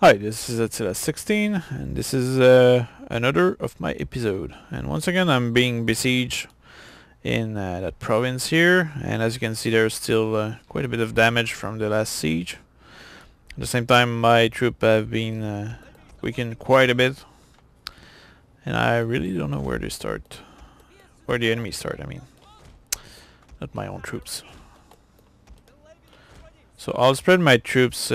Hi, this is Attila 16, and this is another of my episode. And once again, I'm being besieged in that province here, and as you can see, there's still quite a bit of damage from the last siege. At the same time, my troops have been weakened quite a bit, and I really don't know where they start. Where the enemies start, I mean. Not my own troops. So I'll spread my troops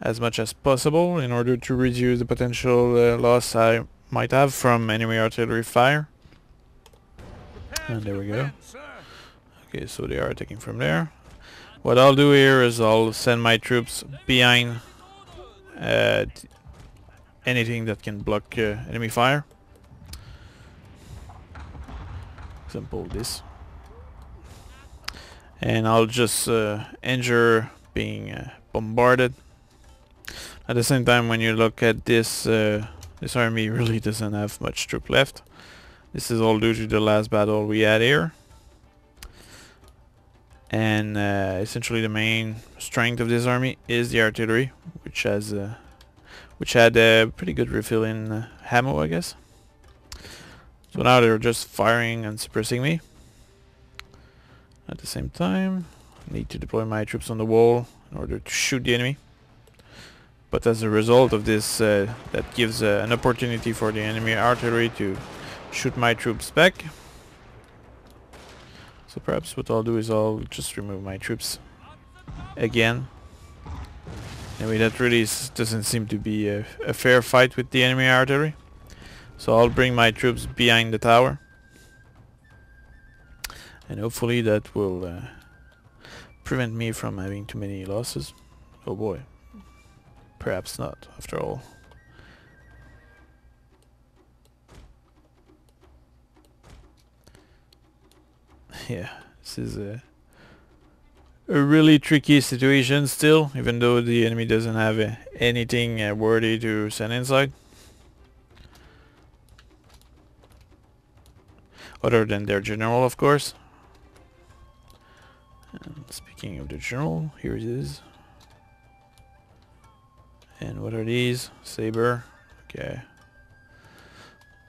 as much as possible in order to reduce the potential loss I might have from enemy artillery fire. And there we go. Okay, so they are attacking from there. What I'll do here is I'll send my troops behind uh, anything that can block enemy fire. Example this. And I'll just endure being bombarded. At the same time, when you look at this, this army really doesn't have much troop left. This is all due to the last battle we had here. And essentially the main strength of this army is the artillery, which had a pretty good refill in ammo, I guess. So now they're just firing and suppressing me. At the same time, I need to deploy my troops on the wall in order to shoot the enemy. But as a result of this, that gives an opportunity for the enemy artillery to shoot my troops back. So perhaps what I'll do is I'll just remove my troops again. Anyway, that really doesn't seem to be a fair fight with the enemy artillery. So I'll bring my troops behind the tower. And hopefully that will prevent me from having too many losses. Oh boy. Perhaps not, after all. Yeah, this is a really tricky situation still, even though the enemy doesn't have anything worthy to send inside. Other than their general, of course. And speaking of the general, here it is. And what are these? Saber. Okay.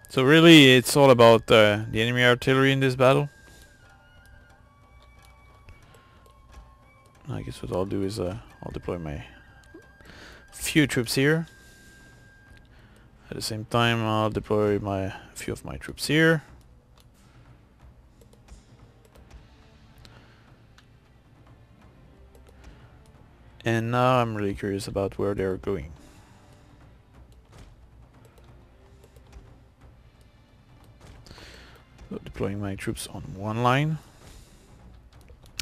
So really, it's all about the enemy artillery in this battle. I guess what I'll do is I'll deploy my few troops here. At the same time, I'll deploy a few of my troops here. And now I'm really curious about where they're going. So deploying my troops on one line.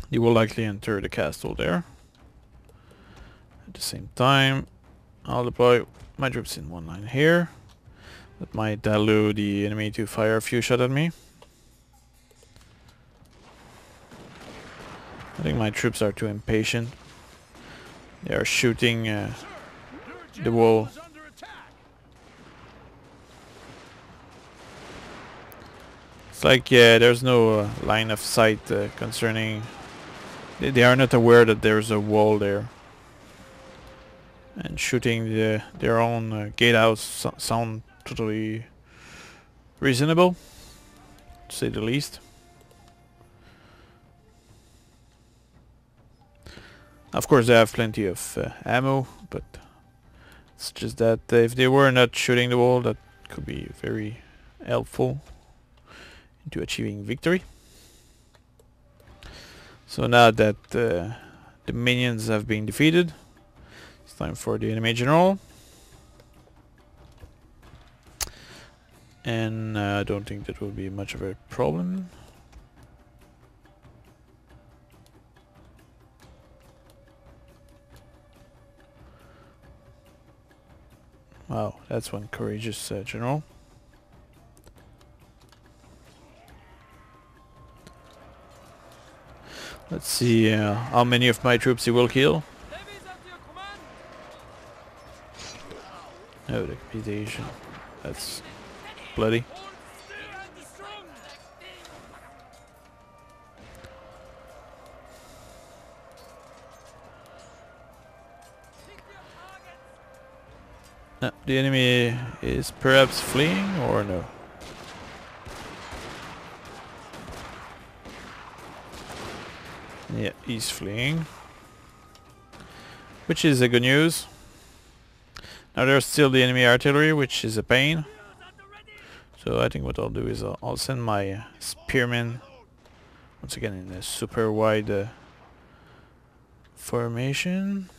They will likely enter the castle there. At the same time, I'll deploy my troops in one line here. That might allow the enemy to fire a few shots at me. I think my troops are too impatient. They are shooting the wall. It's like there's no line of sight concerning. They are not aware that there's a wall there. And shooting their own gatehouse sound totally reasonable, to say the least. Of course they have plenty of ammo, but it's just that if they were not shooting the wall, that could be very helpful into achieving victory. So now that the minions have been defeated, it's time for the enemy general. And I don't think that will be much of a problem. Wow, that's one courageous general. Let's see how many of my troops he will kill. Oh, the decapitation. That's bloody. The enemy is perhaps fleeing or no? Yeah, he's fleeing. Which is a good news. Now there's still the enemy artillery, which is a pain. So I think what I'll do is I'll send my spearmen once again in a super wide formation.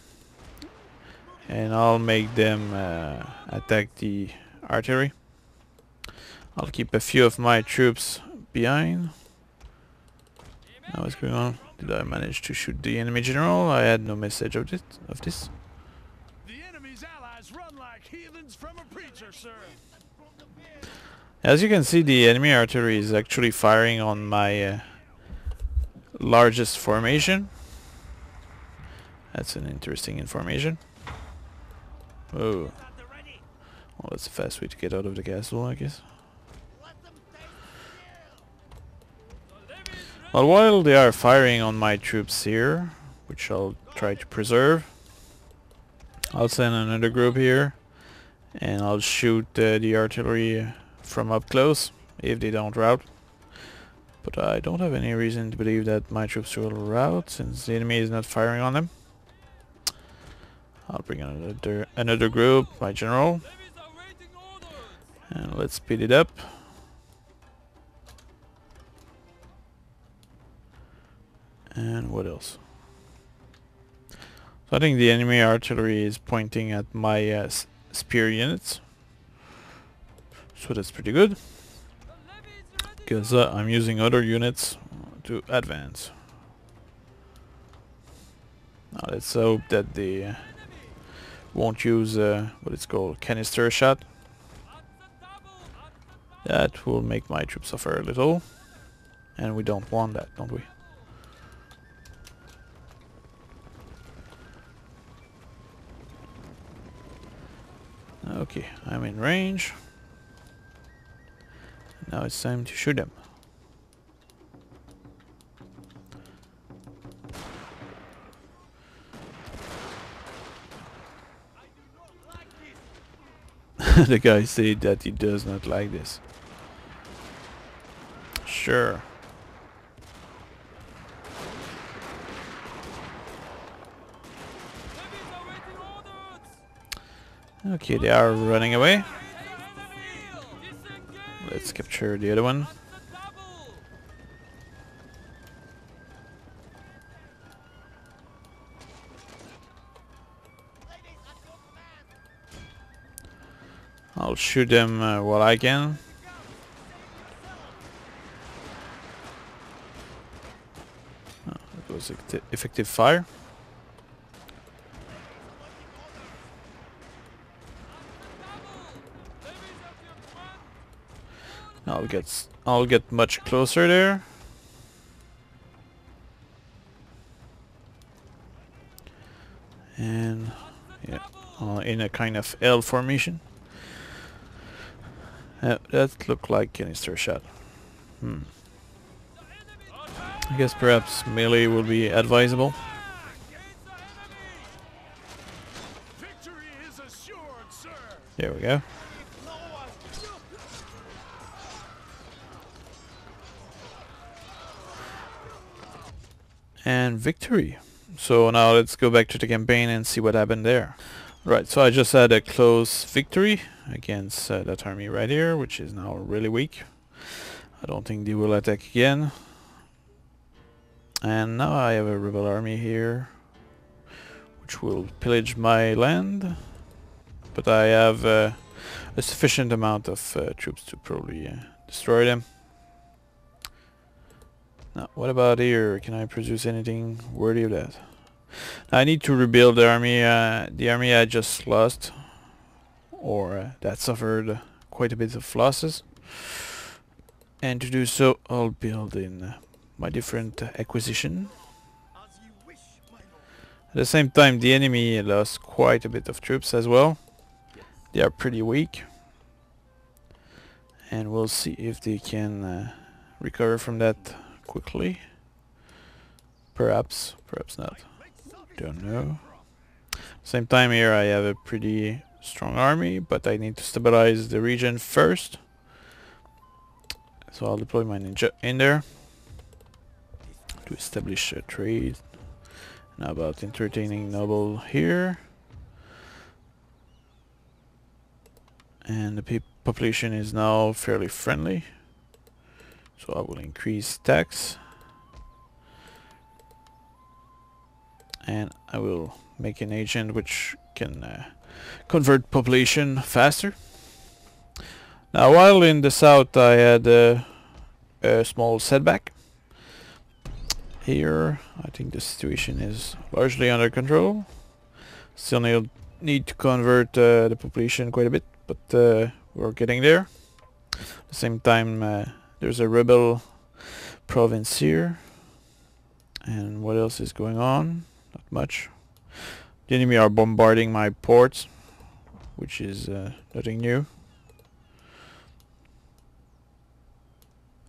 And I'll make them attack the artillery. I'll keep a few of my troops behind. Now what's going on? Did I manage to shoot the enemy general? I had no message of this. The enemy's allies run like heathens from a preacher, sir. As you can see, the enemy artillery is actually firing on my largest formation. That's an interesting information. Oh. Well, that's a fast way to get out of the castle, I guess. Well, while they are firing on my troops here, which I'll try to preserve, I'll send another group here, and I'll shoot the artillery from up close, if they don't rout. But I don't have any reason to believe that my troops will rout, since the enemy is not firing on them. I'll bring another group, my general, and let's speed it up. And what else? So I think the enemy artillery is pointing at my spear units. So that's pretty good. Because I'm using other units to advance. Now let's hope that they won't use what it's called canister shot. That will make my troops suffer a little. And we don't want that, don't we? Okay, I'm in range. Now it's time to shoot them. The guy said that he does not like this. Sure. Okay, they are running away. Let's capture the other one. I'll shoot them while I can. Oh, that was effective fire. I'll get much closer there. And yeah, in a kind of L formation. That looked like canister shot. I guess perhaps melee will be advisable. Victory is assured, sir. There we go. And victory. So now let's go back to the campaign and see what happened there. Right, so I just had a close victory against that army right here, which is now really weak. I don't think they will attack again. And now I have a rebel army here, which will pillage my land. But I have a sufficient amount of troops to probably destroy them. Now, what about here? Can I produce anything worthy of that? I need to rebuild the army I just lost, or that suffered quite a bit of losses. And to do so, I'll build in my different acquisition. At the same time, the enemy lost quite a bit of troops as well. They are pretty weak. And we'll see if they can recover from that quickly. Perhaps not. Don't know. Same time here I have a pretty strong army, but I need to stabilize the region first. So I'll deploy my ninja in there to establish a trade. Now about entertaining noble here. And the population is now fairly friendly. So I will increase tax. And I will make an agent which can convert population faster. Now while in the south I had a small setback. Here I think the situation is largely under control. Still need to convert the population quite a bit, but we're getting there. At the same time there's a rebel province here. And what else is going on? Not much. The enemy are bombarding my ports, which is nothing new.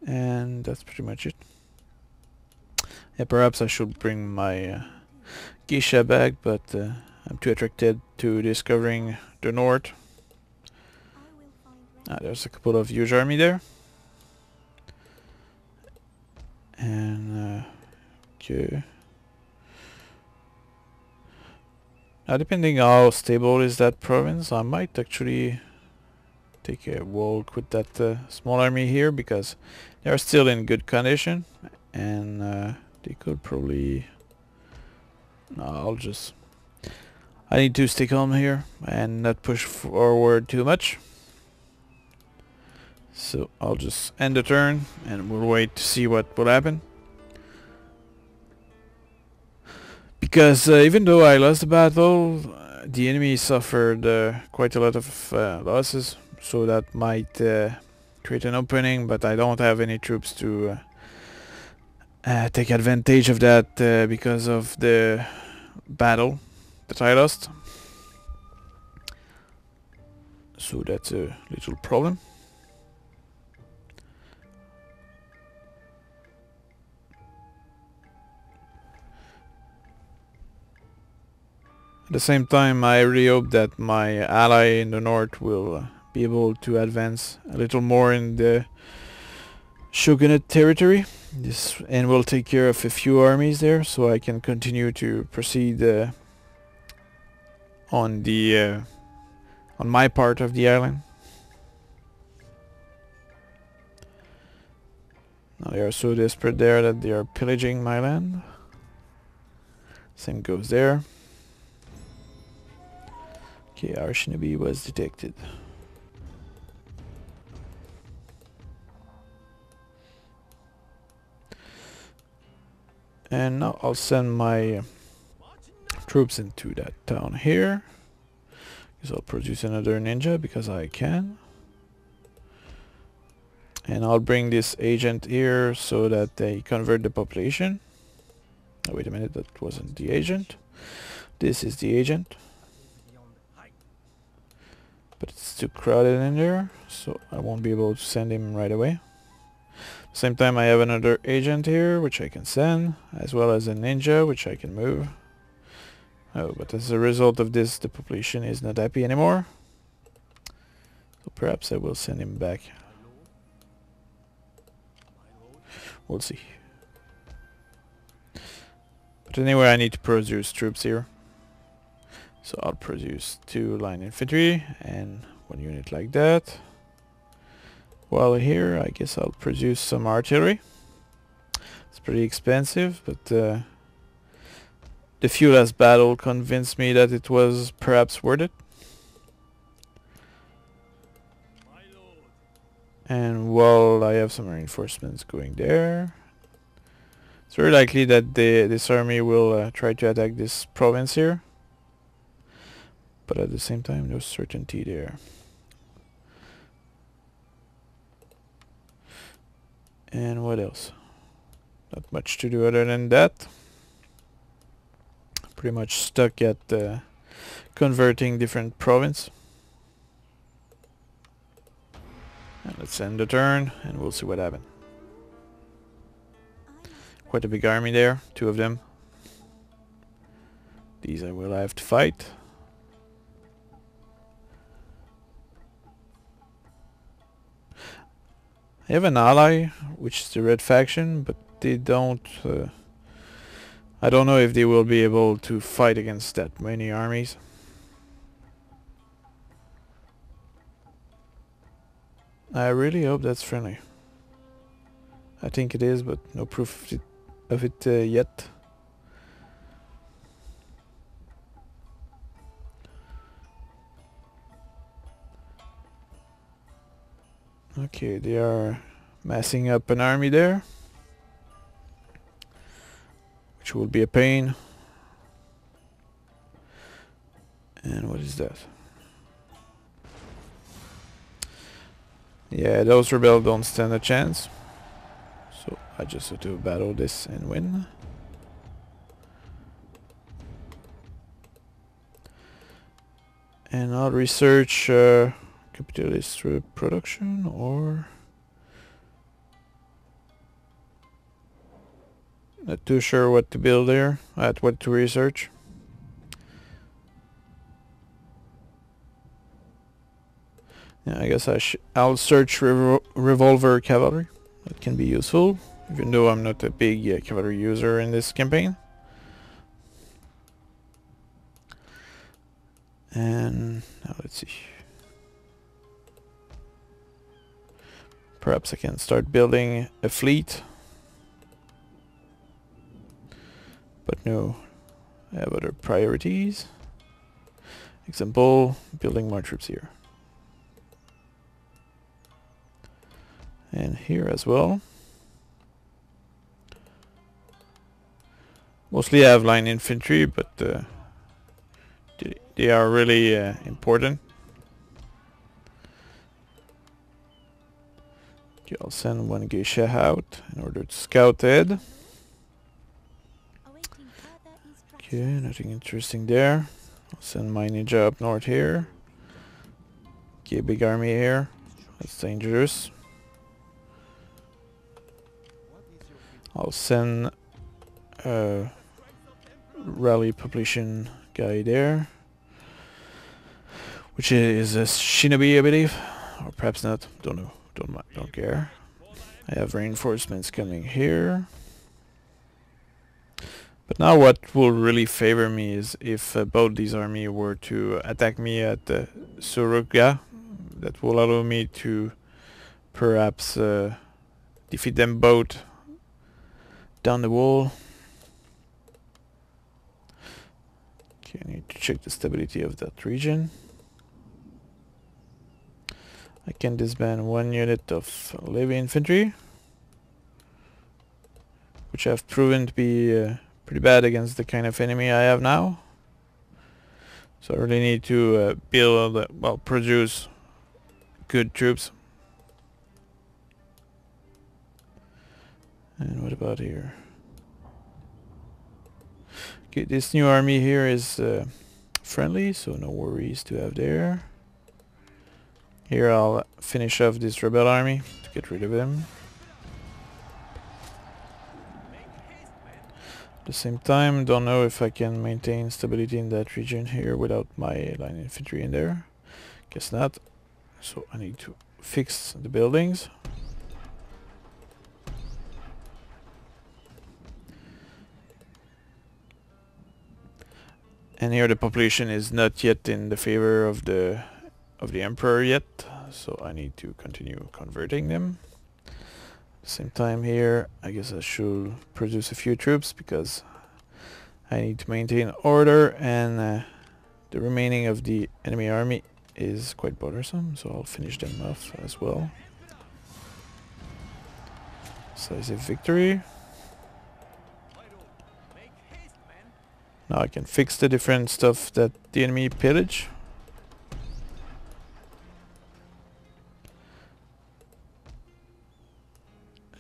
And that's pretty much it. Yeah, perhaps I should bring my geisha back, but I'm too attracted to discovering the north. There's a couple of huge army there. And okay. Now depending how stable is that province, I might actually take a walk with that small army here, because they are still in good condition, and they could probably... No, I need to stay calm here and not push forward too much. So I'll just end the turn and we'll wait to see what will happen. Because even though I lost the battle, the enemy suffered quite a lot of losses, so that might create an opening, but I don't have any troops to take advantage of that because of the battle that I lost. So that's a little problem. At the same time, I really hope that my ally in the north will be able to advance a little more in the Shogunate territory. And will take care of a few armies there, so I can continue to proceed on my part of the island. Now they are so desperate there that they are pillaging my land. Same goes there. Okay, our shinobi was detected. And now I'll send my troops into that town here. Because I'll produce another ninja because I can. And I'll bring this agent here so that they convert the population. Oh, wait a minute, that wasn't the agent. This is the agent. But it's too crowded in there, so I won't be able to send him right away. Same time I have another agent here which I can send, as well as a ninja which I can move. Oh, but as a result of this the population is not happy anymore. So perhaps I will send him back. We'll see. But anyway, I need to produce troops here. So I'll produce 2 line infantry and 1 unit like that. While here, I guess I'll produce some artillery. It's pretty expensive, but the few last battle convinced me that it was perhaps worth it. And while I have some reinforcements going there, it's very likely that this army will try to attack this province here. But at the same time, no certainty there. And what else? Not much to do other than that. Pretty much stuck at converting different province. And let's end the turn and we'll see what happens. Quite a big army there, 2 of them. These I will have to fight. They have an ally, which is the red faction, but they don't... I don't know if they will be able to fight against that many armies. I really hope that's friendly. I think it is, but no proof of it yet. Okay, they are massing up an army there, which will be a pain. And what is that? Yeah, those rebels don't stand a chance. So I just have to battle this and win. And I'll research capitalist production, or... Not too sure what to build there, what to research. Yeah, I guess I'll search revolver cavalry. That can be useful, even though I'm not a big cavalry user in this campaign. And now let's see. Perhaps I can start building a fleet. But no, I have other priorities. Example, building more troops here. And here as well. Mostly I have line infantry, but they are really important. Okay, I'll send one geisha out in order to scout ahead. Okay, nothing interesting there. I'll send my ninja up north here. Okay, big army here. That's dangerous. I'll send a rally population guy there, which is a shinobi, I believe, or perhaps not. Don't know. Don't care. I have reinforcements coming here. But now what will really favor me is if both these armies were to attack me at Suruga. That will allow me to perhaps defeat them both down the wall. Okay, I need to check the stability of that region. I can disband one unit of levy infantry, which have proven to be pretty bad against the kind of enemy I have now. So I really need to build, well, produce good troops. And what about here? Okay, this new army here is friendly, so no worries to have there. Here I'll finish off this rebel army to get rid of them. At the same time, don't know if I can maintain stability in that region here without my line infantry in there. Guess not. So I need to fix the buildings. And here the population is not yet in the favor of the emperor yet, so I need to continue converting them. At the same time here, I guess I should produce a few troops because I need to maintain order, and the remaining of the enemy army is quite bothersome, so I'll finish them off as well. Decisive victory. Now I can fix the different stuff that the enemy pillage.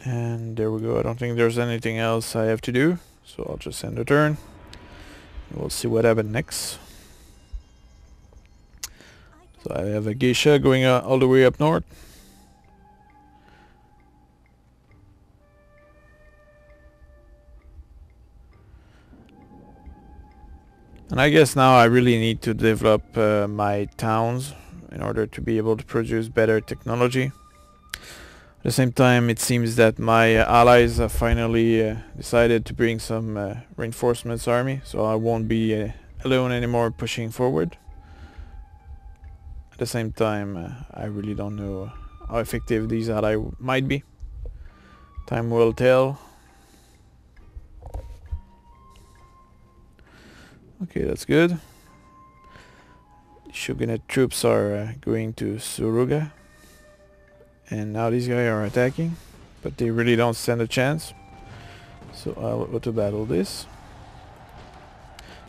And there we go. I don't think there's anything else I have to do, so I'll just end the turn. We'll see what happens next. So I have a geisha going all the way up north. And I guess now I really need to develop my towns in order to be able to produce better technology. At the same time, it seems that my allies have finally decided to bring some reinforcements army, so I won't be alone anymore pushing forward. At the same time, I really don't know how effective these allies might be. Time will tell. Okay, that's good. The Shogunate troops are going to Suruga. And now these guys are attacking. But they really don't stand a chance. So I'll auto battle this.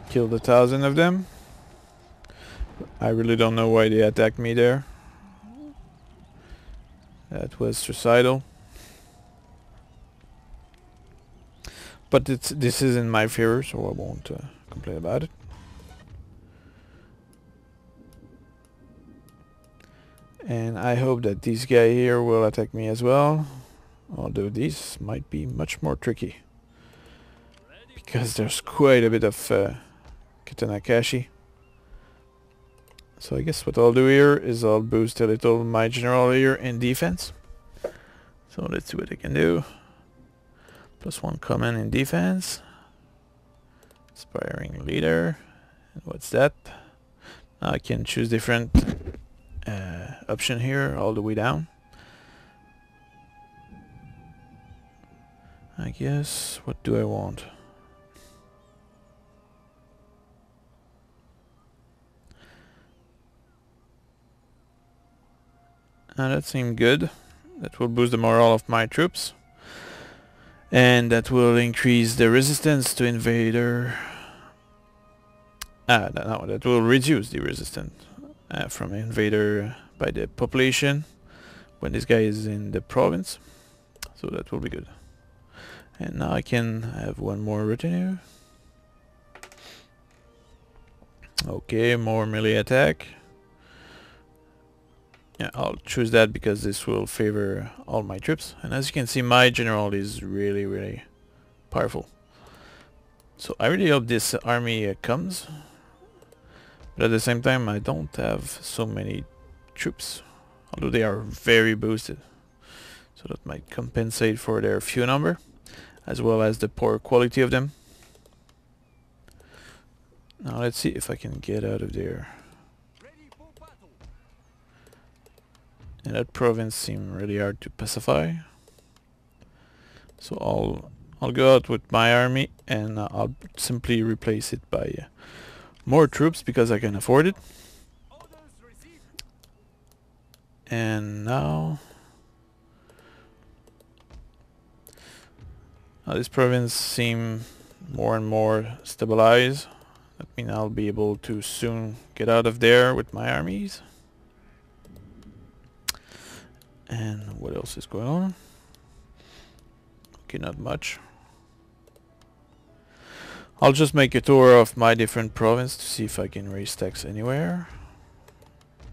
Killed 1,000 of them. I really don't know why they attacked me there. That was suicidal. But this is in my favor, so I won't complain about it. And I hope that this guy here will attack me as well. Although this might be much more tricky. Because there's quite a bit of Katanakashi. So I guess what I'll do here is I'll boost a little my general here in defense. So let's see what I can do. +1 command in defense. Inspiring leader. And what's that? Now I can choose different option here all the way down. I guess, what do I want? That seemed good. That will boost the morale of my troops. And that will increase the resistance to invader. No, that will reduce the resistance from invader by the population when this guy is in the province. So that will be good. And now I can have one more retinue. Okay, more melee attack. Yeah, I'll choose that because this will favor all my troops. And as you can see, my general is really, really powerful. So I really hope this army comes. But at the same time, I don't have so many troops. Although they are very boosted. So that might compensate for their few number. As well as the poor quality of them. Now let's see if I can get out of there. And that province seemed really hard to pacify. So I'll go out with my army and I'll simply replace it by more troops because I can afford it. And now this province seems more and more stabilized. That means I'll be able to soon get out of there with my armies. And what else is going on? Okay, not much. I'll just make a tour of my different province to see if I can raise tax anywhere.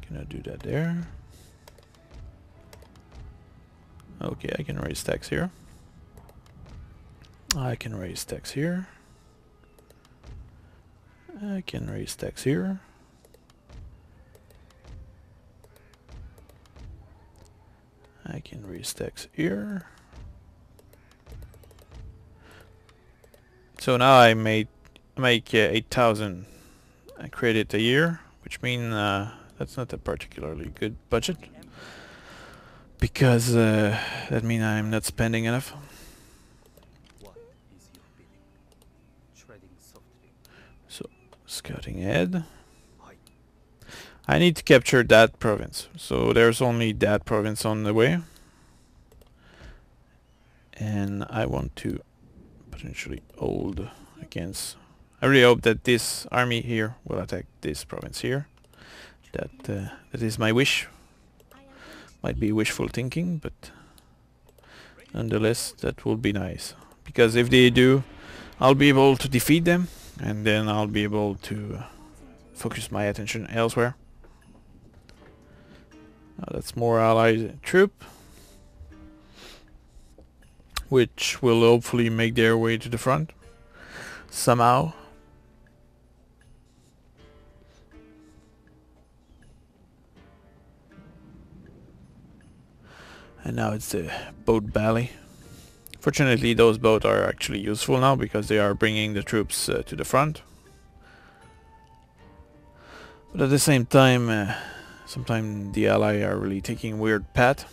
Can I do that there? Okay, I can raise tax here. I can raise tax here. I can raise tax here. I can raise tax here. So now I make 8,000 credit a year, which means that's not a particularly good budget. Because that means I'm not spending enough. So, scouting ahead. I need to capture that province. So there's only that province on the way. And I want to potentially hold against... I really hope that this army here will attack this province here. That is my wish. Might be wishful thinking, but nonetheless that will be nice. Because if they do, I'll be able to defeat them, and then I'll be able to focus my attention elsewhere. That's more allied troop, which will hopefully make their way to the front somehow. And now it's the boat valley. Fortunately, those boats are actually useful now because they are bringing the troops to the front. But at the same time, sometimes the ally are really taking weird path.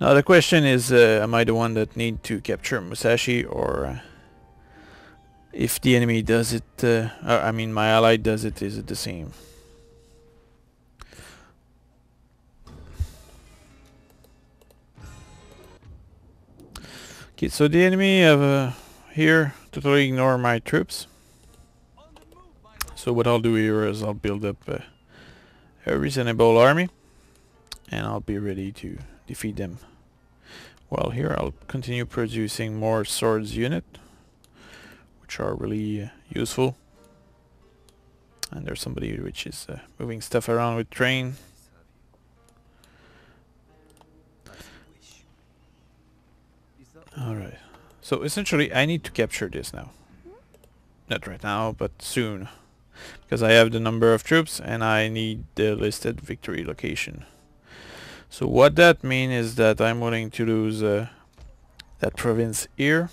Now the question is, am I the one that need to capture Musashi, or if the enemy does it, I mean my ally does it, is it the same? Okay, so the enemy have here totally ignore my troops. So what I'll do here is I'll build up a reasonable army, and I'll be ready to defeat them. Well, here I'll continue producing more swords unit, which are really useful. And there's somebody which is moving stuff around with train. Alright, so essentially I need to capture this now. Not right now, but soon. Because I have the number of troops and I need the listed victory location. So what that means is that I'm willing to lose that province here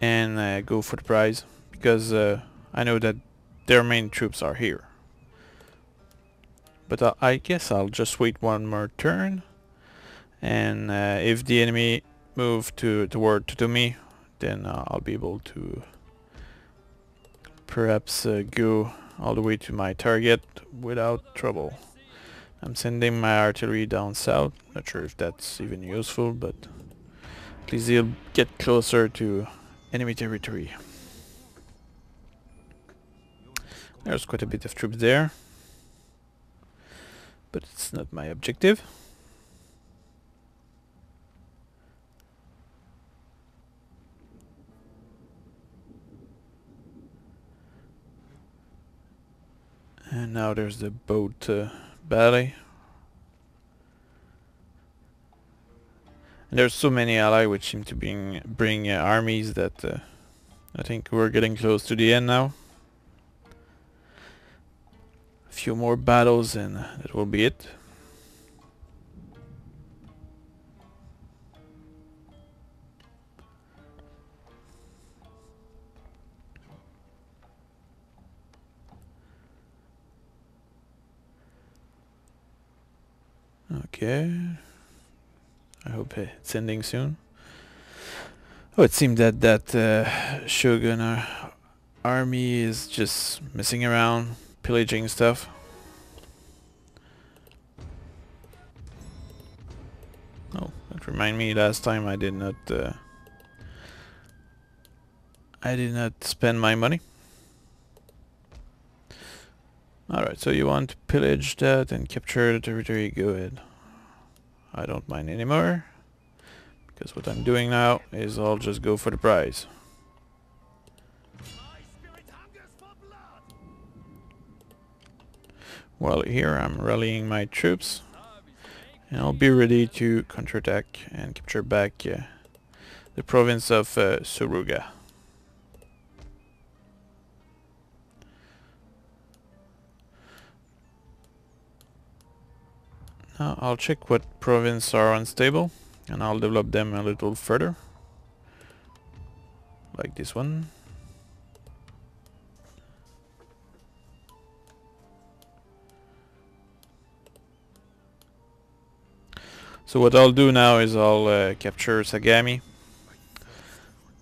and go for the prize, because I know that their main troops are here. But I guess I'll just wait one more turn, and if the enemy move toward to me, then I'll be able to perhaps go all the way to my target without trouble. I'm sending my artillery down south. Not sure if that's even useful, but at least they'll get closer to enemy territory. There's quite a bit of troops there, but it's not my objective. And now there's the boat valley. And there's so many allies which seem to bring armies that I think we're getting close to the end now. A few more battles and that will be it. Okay. I hope it's ending soon. Oh, it seemed that Shogun army is just messing around, pillaging stuff. Oh, that remind me, last time I did not spend my money. Alright, so you want to pillage that and capture the territory, go ahead. I don't mind anymore, because what I'm doing now is I'll just go for the prize. While here I'm rallying my troops, and I'll be ready to counterattack and capture back the province of Suruga. Now I'll check what provinces are unstable, and I'll develop them a little further, like this one. So what I'll do now is I'll capture Sagami,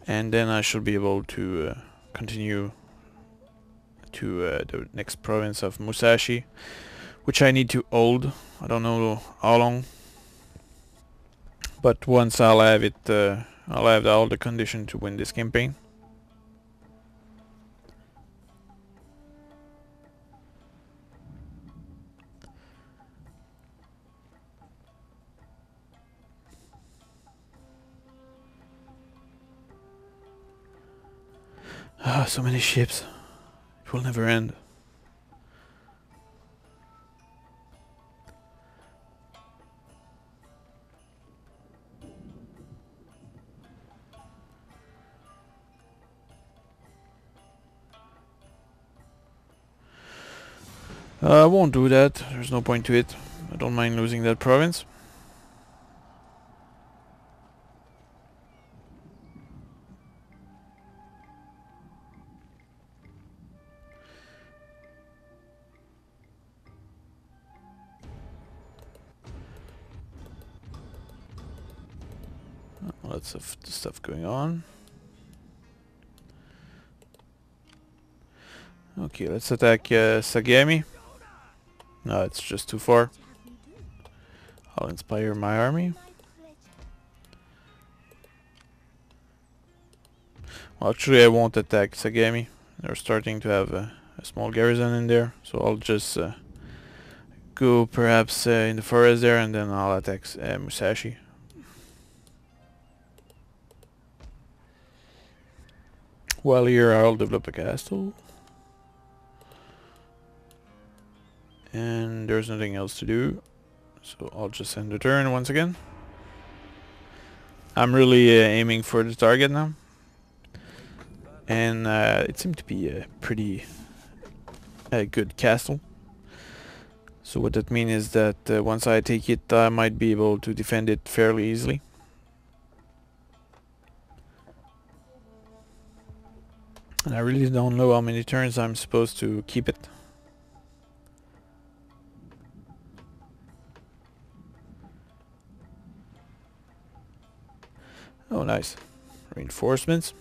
and then I should be able to continue to the next province of Musashi, which I need to hold. I don't know how long, but once I'll have it, I'll have all the condition to win this campaign. Ah, so many ships. It will never end. I won't do that. There's no point to it. I don't mind losing that province. Lots of stuff going on. Okay, let's attack Sagami. No, it's just too far. I'll inspire my army. Well, actually, I won't attack Sagami. They're starting to have a small garrison in there, so I'll just go perhaps in the forest there, and then I'll attack Musashi. While here, I'll develop a castle. And there's nothing else to do, so I'll just end the turn once again. I'm really aiming for the target now. And it seemed to be a pretty good castle. So what that means is that once I take it, I might be able to defend it fairly easily. And I really don't know how many turns I'm supposed to keep it. Oh, nice. Reinforcements.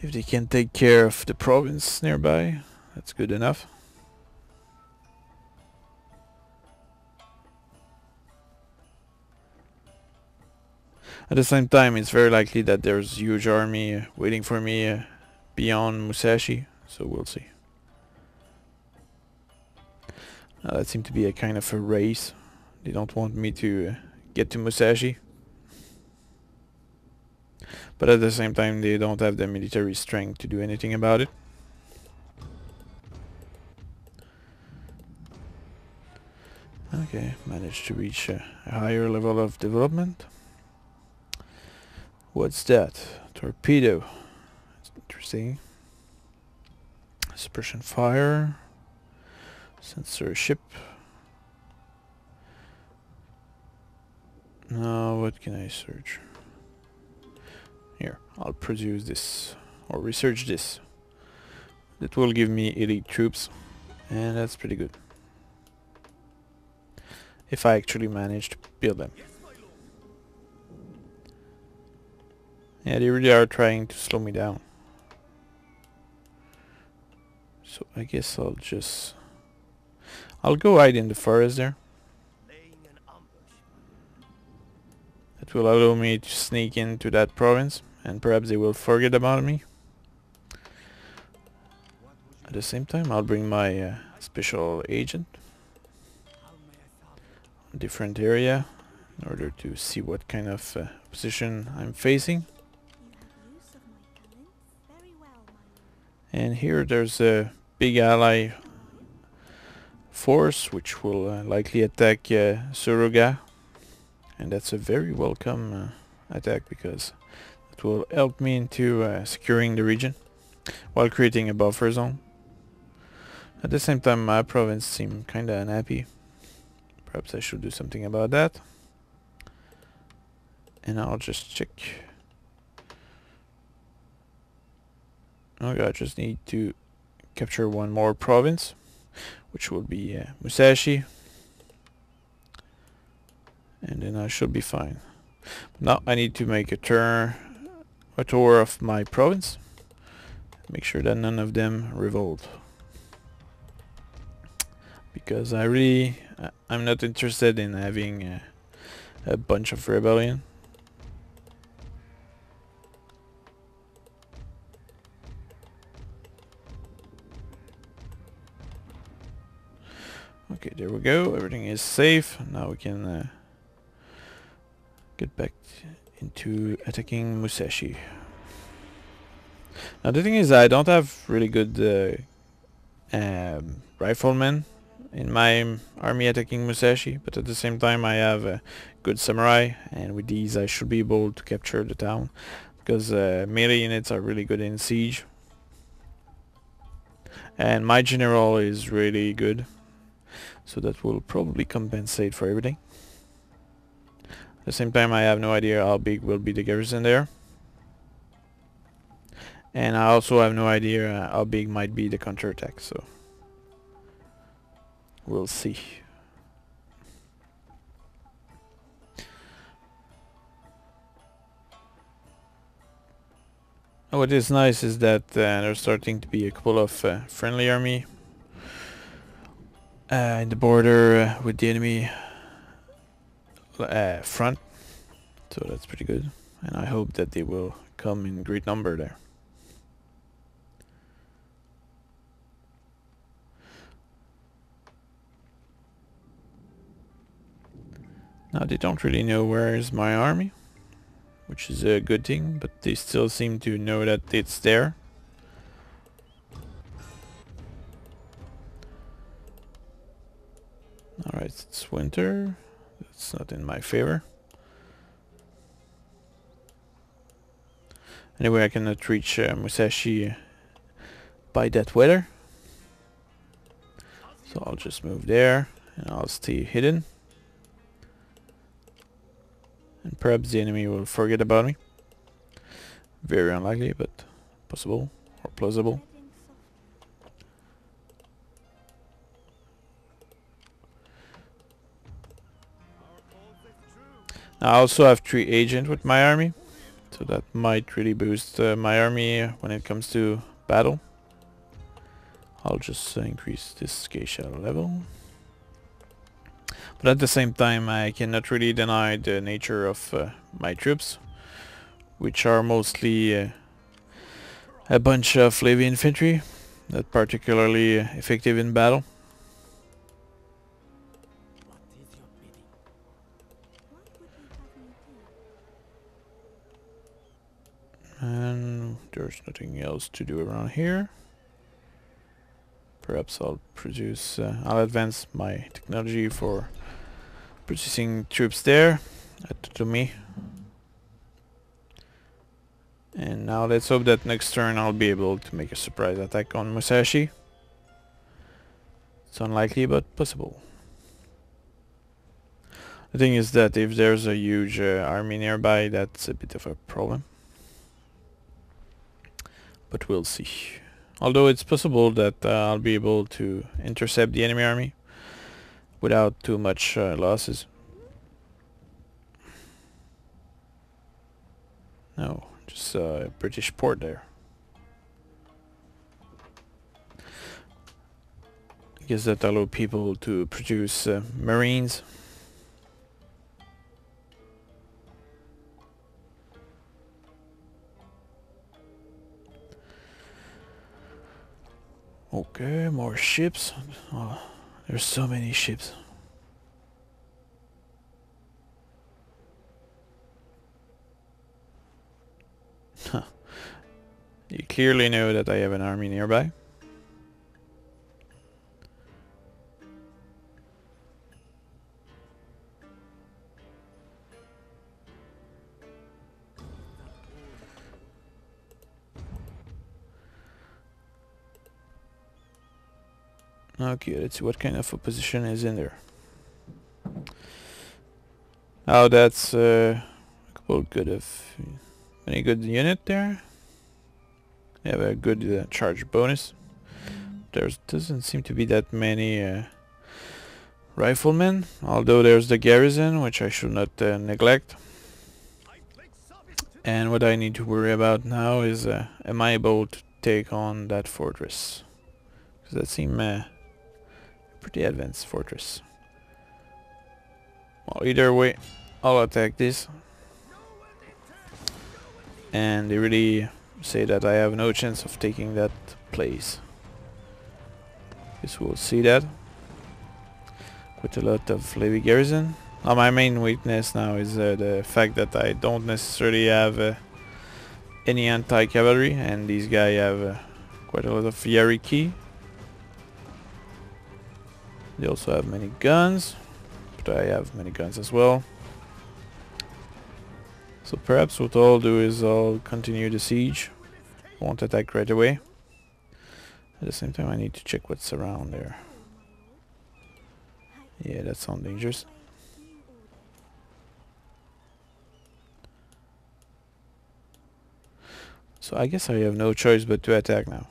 If they can take care of the province nearby, that's good enough. At the same time, it's very likely that there's a huge army waiting for me beyond Musashi, so we'll see. That seemed to be a kind of a race. They don't want me to get to Musashi. But at the same time, they don't have the military strength to do anything about it. Okay, managed to reach a higher level of development. What's that? Torpedo. That's interesting. Suppression fire. Sensor ship. Now what can I search? Here, I'll produce this or research this. That will give me elite troops, and that's pretty good. If I actually manage to build them. Yeah, they really are trying to slow me down. So I guess I'll go hide in the forest there. That will allow me to sneak into that province, and perhaps they will forget about me. At the same time, I'll bring my special agent. A different area in order to see what kind of position I'm facing. And here there's a big ally force which will likely attack Suruga, and that's a very welcome attack because it will help me into securing the region while creating a buffer zone. At the same time, my province seems kinda unhappy. Perhaps I should do something about that. And I'll just check. Okay, I just need to capture one more province, which will be Musashi. And then I should be fine. Now I need to make a tour of my province. Make sure that none of them revolt. Because I'm not interested in having a bunch of rebellion. Okay, there we go. Everything is safe. Now we can get back into attacking Musashi. Now the thing is, I don't have really good riflemen in my army attacking Musashi, but at the same time I have a good samurai, and with these I should be able to capture the town, because melee units are really good in siege. And my general is really good, so that will probably compensate for everything. At the same time, I have no idea how big will be the garrison there. And I also have no idea how big might be the counterattack, so we'll see. What is nice is that there's starting to be a couple of friendly army in the border with the enemy front, so that's pretty good, and I hope that they will come in great number there. Now they don't really know where is my army, which is a good thing, but they still seem to know that it's there. Alright, it's winter. That's not in my favor. Anyway, I cannot reach Musashi by that weather. So I'll just move there and I'll stay hidden. And perhaps the enemy will forget about me. Very unlikely, but possible or plausible. Now, I also have 3 agents with my army, so that might really boost my army when it comes to battle. I'll just increase this geisha level. But at the same time, I cannot really deny the nature of my troops, which are mostly a bunch of heavy infantry, not particularly effective in battle. And there's nothing else to do around here. Perhaps I'll I'll advance my technology for producing troops there to me. And now let's hope that next turn I'll be able to make a surprise attack on Musashi. It's unlikely, but possible. The thing is that if there's a huge army nearby, that's a bit of a problem. But we'll see. Although it's possible that I'll be able to intercept the enemy army without too much losses. No, just a British port there. I guess that allow people to produce marines. Okay, more ships. Oh, there's so many ships. You clearly know that I have an army nearby. Okay, let's see what kind of opposition is in there. Oh, that's a couple any good unit there. They have a good charge bonus. There doesn't seem to be that many riflemen, although there's the garrison, which I should not neglect. And what I need to worry about now is am I able to take on that fortress? Because that seems pretty advanced fortress. Well, either way, I'll attack this. And they really say that I have no chance of taking that place. Guess we'll see that. With a lot of heavy garrison. Now my main weakness now is the fact that I don't necessarily have any anti-cavalry, and these guys have quite a lot of Yariki. They also have many guns, but I have many guns as well. So perhaps what I'll do is I'll continue the siege. Won't attack right away. At the same time, I need to check what's around there. Yeah, that sounds dangerous. So I guess I have no choice but to attack now.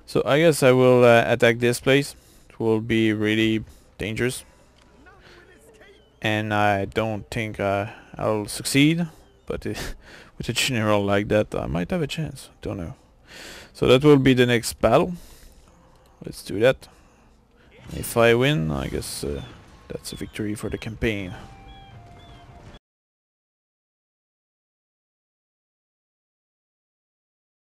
So I guess I will attack this place. It will be really dangerous. And I don't think I'll succeed. But with a general like that, I might have a chance. Don't know. So that will be the next battle. Let's do that. If I win, I guess that's a victory for the campaign.